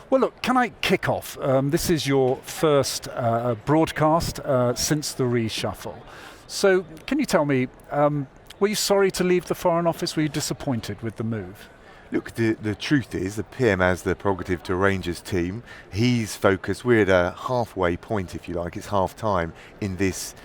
Well, look, can I kick off? This is your first broadcast since the reshuffle. So can you tell me, were you sorry to leave the Foreign Office? Were you disappointed with the move? Look, the truth is the PM has the prerogative to arrange his team. He's focused, we're at a halfway point, if you like, it's half time in this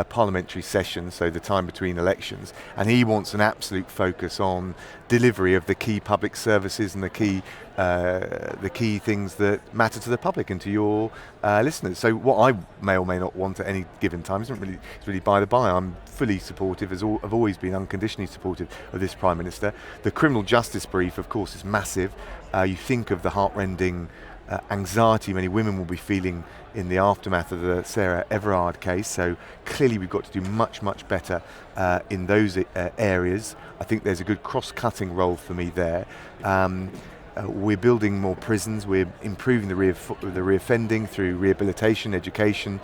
parliamentary session, so the time between elections, and he wants an absolute focus on delivery of the key public services and the key things that matter to the public and to your listeners. So what I may or may not want at any given time isn't really, it's really by the by. I'm fully supportive, I've always been unconditionally supportive of this Prime Minister. The criminal justice brief, of course, is massive. You think of the heartrending anxiety many women will be feeling in the aftermath of the Sarah Everard case, so clearly we've got to do much, much better in those areas. I think there's a good cross-cutting role for me there. We're building more prisons, we're improving the reoffending through rehabilitation, education,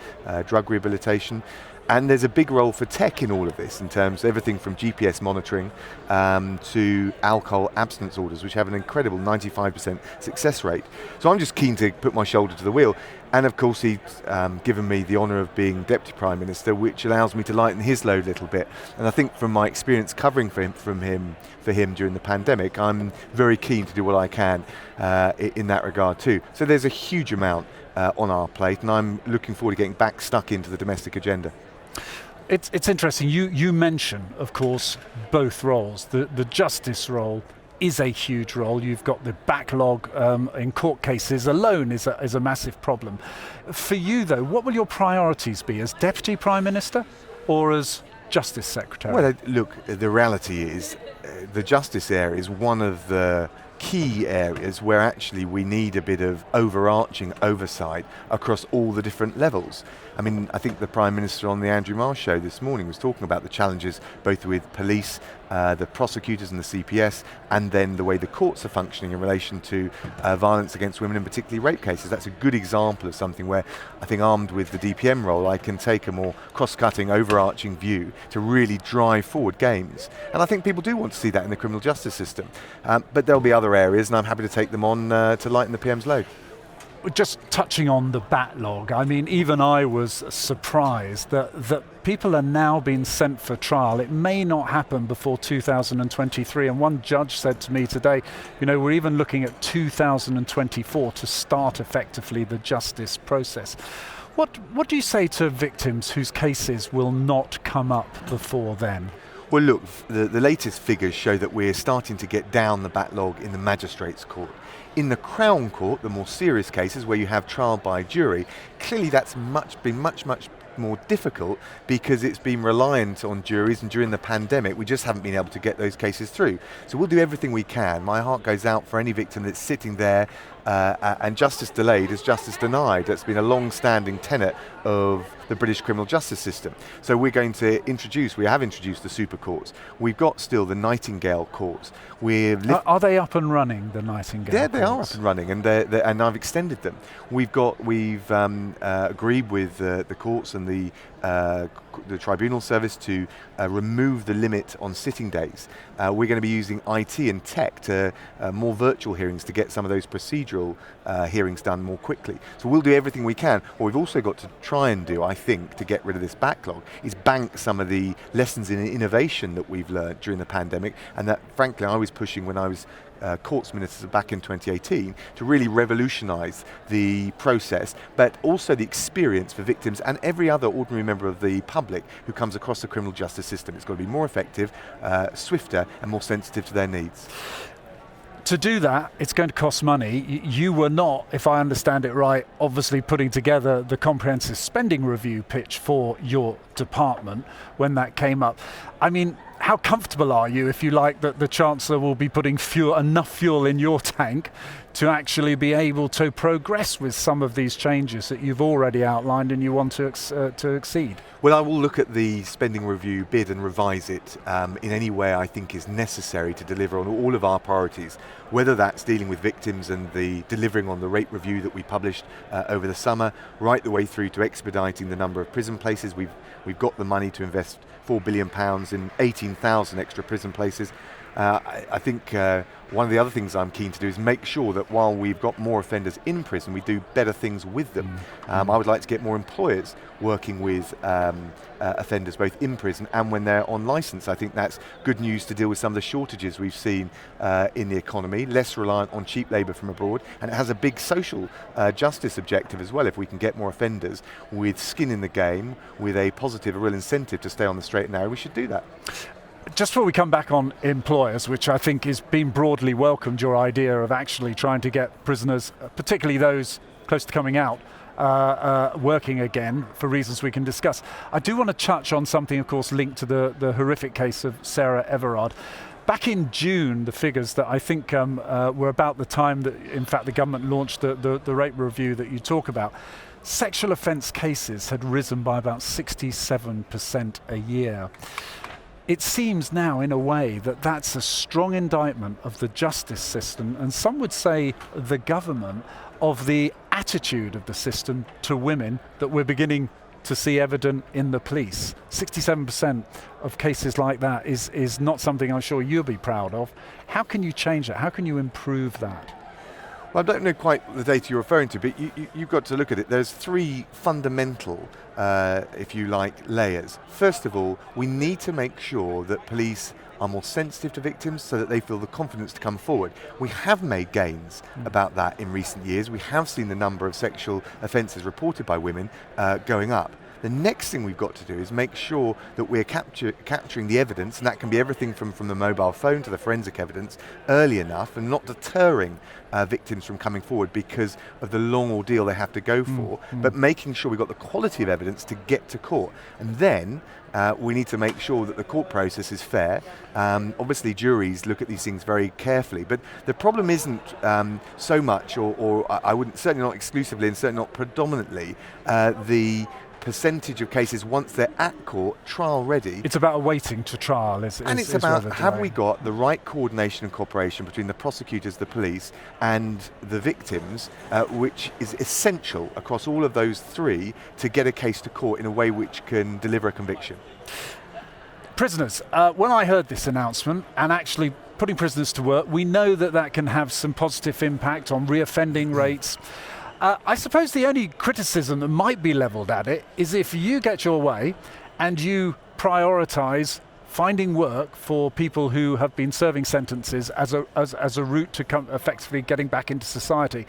drug rehabilitation. And there's a big role for tech in all of this in terms of everything from GPS monitoring to alcohol abstinence orders, which have an incredible 95% success rate. So I'm just keen to put my shoulder to the wheel. And of course he's given me the honour of being Deputy Prime Minister, which allows me to lighten his load a little bit. And I think from my experience covering for him during the pandemic, I'm very keen to do what I can in that regard too. So there's a huge amount on our plate, and I'm looking forward to getting back stuck into the domestic agenda. It's interesting. You mention, of course, both roles. The justice role is a huge role. You've got the backlog in court cases alone is a massive problem. For you, though, what will your priorities be as Deputy Prime Minister or as Justice Secretary? Well, look, the reality is the justice area is one of the key areas where actually we need a bit of overarching oversight across all the different levels. I mean, I think the Prime Minister on the Andrew Marr show this morning was talking about the challenges both with police, the prosecutors and the CPS, and then the way the courts are functioning in relation to violence against women and particularly rape cases. That's a good example of something where I think armed with the DPM role I can take a more cross-cutting, overarching view to really drive forward gains. And I think people do want to see that in the criminal justice system. But there'll be other areas and I'm happy to take them on to lighten the PM's load. Just touching on the backlog, I mean, even I was surprised that people are now being sent for trial. It may not happen before 2023, and one judge said to me today, you know, we're even looking at 2024 to start effectively the justice process. What do you say to victims whose cases will not come up before then? Well, look, the latest figures show that we're starting to get down the backlog in the Magistrates' Court. In the Crown Court, the more serious cases where you have trial by jury, clearly that's been much more difficult because it's been reliant on juries, and during the pandemic we just haven't been able to get those cases through. So we'll do everything we can. My heart goes out for any victim that's sitting there and justice delayed is justice denied. That's been a long-standing tenet of the British criminal justice system. So we have introduced the super courts. We've got still the Nightingale courts. Are they up and running, the Nightingale Yeah, courts? they are up and running, and I've extended them. We've agreed with the courts and the tribunal service to remove the limit on sitting days. We're going to be using IT and tech to more virtual hearings to get some of those procedural hearings done more quickly. So we'll do everything we can. What we've also got to try and do, I think, to get rid of this backlog is bank some of the lessons in innovation that we've learned during the pandemic, and that frankly I was pushing when I was courts minister back in 2018 to really revolutionise the process, but also the experience for victims and every other ordinary member of the public who comes across the criminal justice system. It's got to be more effective, swifter and more sensitive to their needs. To do that, it's going to cost money. You were not, if I understand it right, obviously putting together the comprehensive spending review pitch for your department when that came up. I mean, how comfortable are you, if you like, that the Chancellor will be putting enough fuel in your tank to actually be able to progress with some of these changes that you've already outlined and you want to exceed? Well, I will look at the spending review bid and revise it in any way I think is necessary to deliver on all of our priorities, whether that's dealing with victims and the delivering on the rate review that we published over the summer, right the way through to expediting the number of prison places. We've got the money to invest £4 billion in 18,000 extra prison places. I think one of the other things I'm keen to do is make sure that while we've got more offenders in prison, we do better things with them. I would like to get more employers working with offenders both in prison and when they're on licence. I think that's good news to deal with some of the shortages we've seen in the economy, less reliant on cheap labour from abroad, and it has a big social justice objective as well. If we can get more offenders with skin in the game, with a positive, a real incentive to stay on the straight and narrow, we should do that. Just before we come back on employers, which I think has been broadly welcomed, your idea of actually trying to get prisoners, particularly those close to coming out, working again for reasons we can discuss. I do want to touch on something, of course, linked to the horrific case of Sarah Everard. Back in June, the figures that I think were about the time that, in fact, the government launched the rate review that you talk about, sexual offence cases had risen by about 67% a year. It seems now, in a way, that that's a strong indictment of the justice system, and some would say the government, of the attitude of the system to women that we're beginning to see evident in the police. 67% of cases like that is not something I'm sure you'll be proud of. How can you change that? How can you improve that? Well, I don't know quite the data you're referring to, but you've got to look at it. There's three fundamental, if you like, layers. First of all, we need to make sure that police are more sensitive to victims so that they feel the confidence to come forward. We have made gains about that in recent years. We have seen the number of sexual offences reported by women going up. The next thing we've got to do is make sure that we're capturing the evidence, and that can be everything from the mobile phone to the forensic evidence, early enough and not deterring victims from coming forward because of the long ordeal they have to go for, but making sure we've got the quality of evidence to get to court. And then we need to make sure that the court process is fair. Obviously juries look at these things very carefully, but the problem isn't so much, or I wouldn't, certainly not exclusively and certainly not predominantly, the percentage of cases once they're at court, trial ready. It's about waiting to trial. And it's about, have we got the right coordination and cooperation between the prosecutors, the police and the victims, which is essential across all of those three to get a case to court in a way which can deliver a conviction. Prisoners, when I heard this announcement and actually putting prisoners to work, we know that that can have some positive impact on reoffending rates. I suppose the only criticism that might be levelled at it is if you get your way and you prioritise finding work for people who have been serving sentences as a route to effectively getting back into society.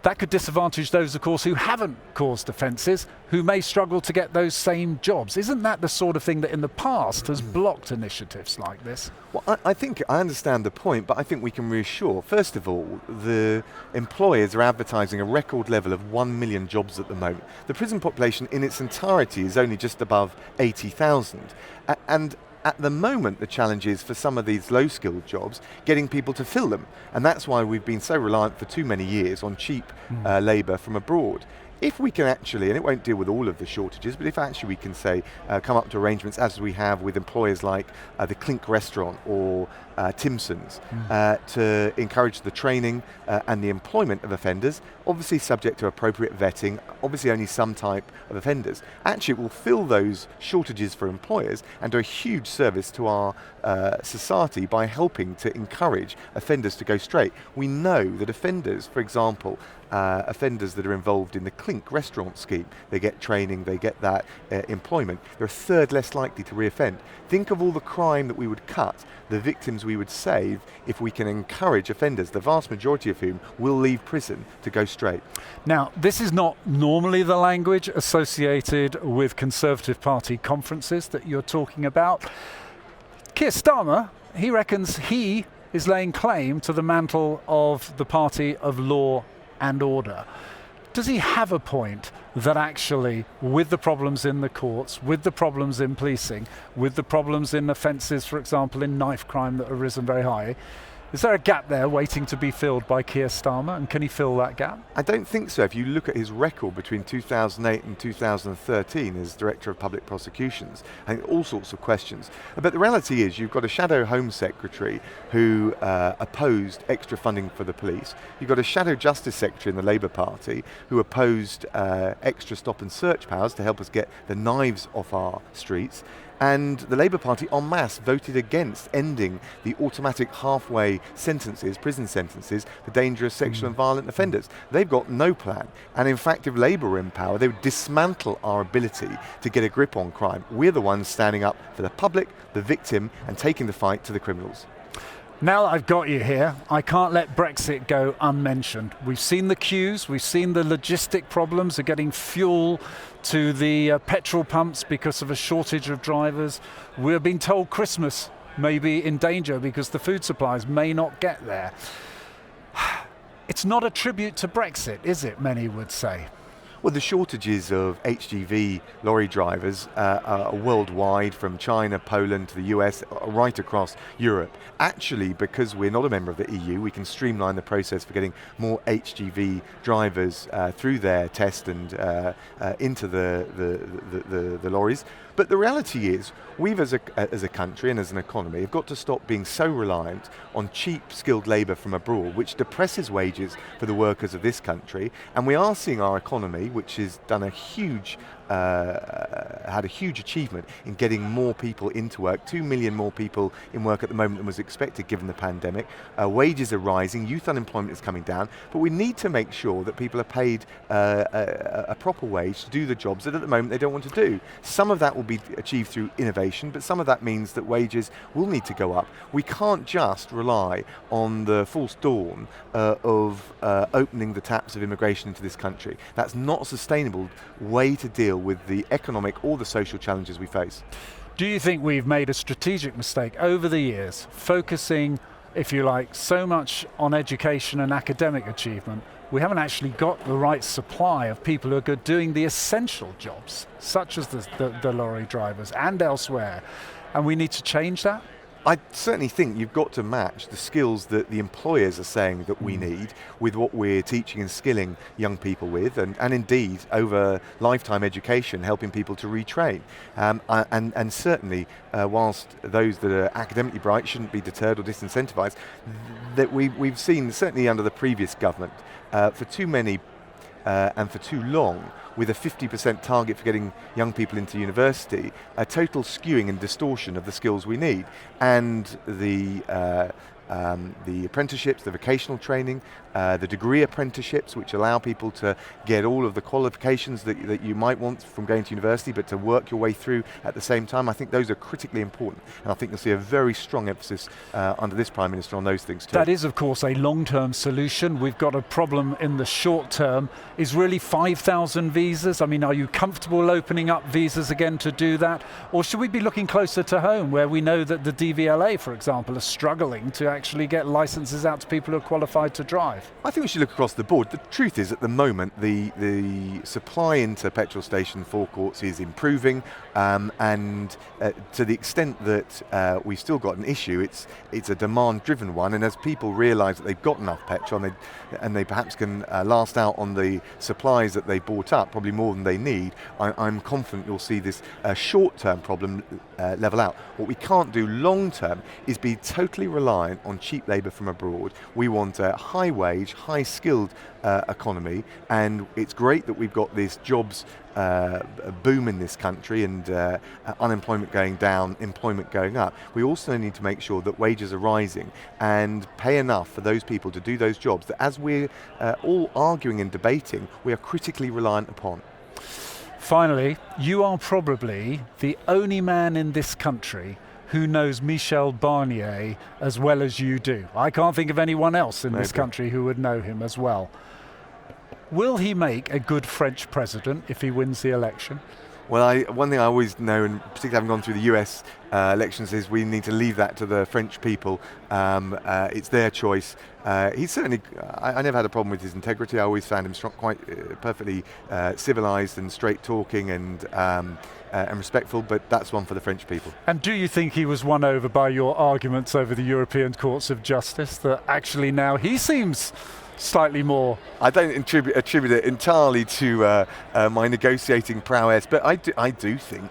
That could disadvantage those, of course, who haven't caused offences, who may struggle to get those same jobs. Isn't that the sort of thing that in the past has blocked initiatives like this? Well, I think I understand the point, but I think we can reassure. First of all, the employers are advertising a record level of 1 million jobs at the moment. The prison population in its entirety is only just above 80,000. And at the moment, the challenge is for some of these low-skilled jobs, getting people to fill them. And that's why we've been so reliant for too many years on cheap labour from abroad. If we can actually, and it won't deal with all of the shortages, but if actually we can say, come up to arrangements as we have with employers like the Clink restaurant or Timson's to encourage the training and the employment of offenders, obviously subject to appropriate vetting, obviously only some type of offenders. Actually, it will fill those shortages for employers and do a huge service to our society by helping to encourage offenders to go straight. We know that offenders, for example, offenders that are involved in the Clink restaurant scheme, they get training, they get that employment, they're a third less likely to reoffend. Think of all the crime that we would cut, the victims we would save if we can encourage offenders, the vast majority of whom will leave prison to go straight. Now, this is not normally the language associated with Conservative Party conferences that you're talking about. Keir Starmer, he reckons he is laying claim to the mantle of the party of law and order. Does he have a point that actually, with the problems in the courts, with the problems in policing, with the problems in offences, for example, in knife crime that have risen very high, is there a gap there waiting to be filled by Keir Starmer, and can he fill that gap? I don't think so. If you look at his record between 2008 and 2013 as Director of Public Prosecutions, I think all sorts of questions. But the reality is you've got a Shadow Home Secretary who opposed extra funding for the police. You've got a Shadow Justice Secretary in the Labour Party who opposed extra stop and search powers to help us get the knives off our streets. And the Labour Party en masse voted against ending the automatic halfway sentences, prison sentences, for dangerous sexual and violent offenders. They've got no plan. And in fact, if Labour were in power, they would dismantle our ability to get a grip on crime. We're the ones standing up for the public, the victim, and taking the fight to the criminals. Now that I've got you here, I can't let Brexit go unmentioned. We've seen the queues, we've seen the logistic problems of getting fuel to the petrol pumps because of a shortage of drivers. We're being told Christmas may be in danger because the food supplies may not get there. It's not a tribute to Brexit, is it, many would say? Well, the shortages of HGV lorry drivers are worldwide, from China, Poland to the US, right across Europe. Actually, because we're not a member of the EU, we can streamline the process for getting more HGV drivers through their test and into the lorries. But the reality is, we've as a country and as an economy have got to stop being so reliant on cheap, skilled labour from abroad, which depresses wages for the workers of this country. And we are seeing our economy, which has done a huge had a huge achievement in getting more people into work, 2 million more people in work at the moment than was expected given the pandemic. Wages are rising, youth unemployment is coming down, but we need to make sure that people are paid a proper wage to do the jobs that at the moment they don't want to do. Some of that will be achieved through innovation, but some of that means that wages will need to go up. We can't just rely on the false dawn of opening the taps of immigration into this country. That's not a sustainable way to deal with the economic or the social challenges we face. Do you think we've made a strategic mistake over the years, focusing, if you like, so much on education and academic achievement? We haven't actually got the right supply of people who are good doing the essential jobs, such as the lorry drivers and elsewhere. And we need to change that? I certainly think you've got to match the skills that the employers are saying that we need with what we're teaching and skilling young people with, and indeed over lifetime education, helping people to retrain. And certainly, whilst those that are academically bright shouldn't be deterred or disincentivised, that we've seen, certainly under the previous government, for too many and for too long, with a 50% target for getting young people into university, a total skewing and distortion of the skills we need. And the apprenticeships, the vocational training, the degree apprenticeships, which allow people to get all of the qualifications that you might want from going to university, but to work your way through at the same time. I think those are critically important, and I think you'll see a very strong emphasis under this Prime Minister on those things too. That is, of course, a long-term solution. We've got a problem in the short term. Is really 5,000 visas? I mean, are you comfortable opening up visas again to do that? Or should we be looking closer to home, where we know that the DVLA, for example, are struggling to actually get licenses out to people who are qualified to drive? I think we should look across the board. The truth is, at the moment, the supply into petrol station forecourts is improving, and to the extent that we've still got an issue, it's a demand-driven one, and as people realise that they've got enough petrol and they perhaps can last out on the supplies that they bought up, probably more than they need, I'm confident you'll see this short-term problem level out. What we can't do long-term is be totally reliant on cheap labour from abroad. We want a high-wage, high-skilled economy, and it's great that we've got this jobs boom in this country, and unemployment going down, employment going up. We also need to make sure that wages are rising and pay enough for those people to do those jobs that, as we're all arguing and debating, we are critically reliant upon. Finally, you are probably the only man in this country who knows Michel Barnier as well as you do. I can't think of anyone else in this country who would know him as well. Will he make a good French president if he wins the election? Well, one thing I always know, and particularly having gone through the US elections, is we need to leave that to the French people. It's their choice. He's certainly, I never had a problem with his integrity. I always found him quite perfectly civilised and straight-talking and respectful, but that's one for the French people. And do you think he was won over by your arguments over the European Courts of Justice, that actually now he seems slightly more? I don't attribute it entirely to my negotiating prowess, but I do think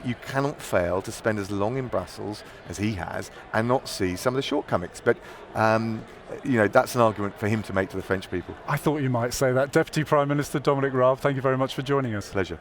you cannot fail to spend as long in Brussels as he has and not see some of the shortcomings. But that's an argument for him to make to the French people. I thought you might say that. Deputy Prime Minister Dominic Raab, thank you very much for joining us. Pleasure.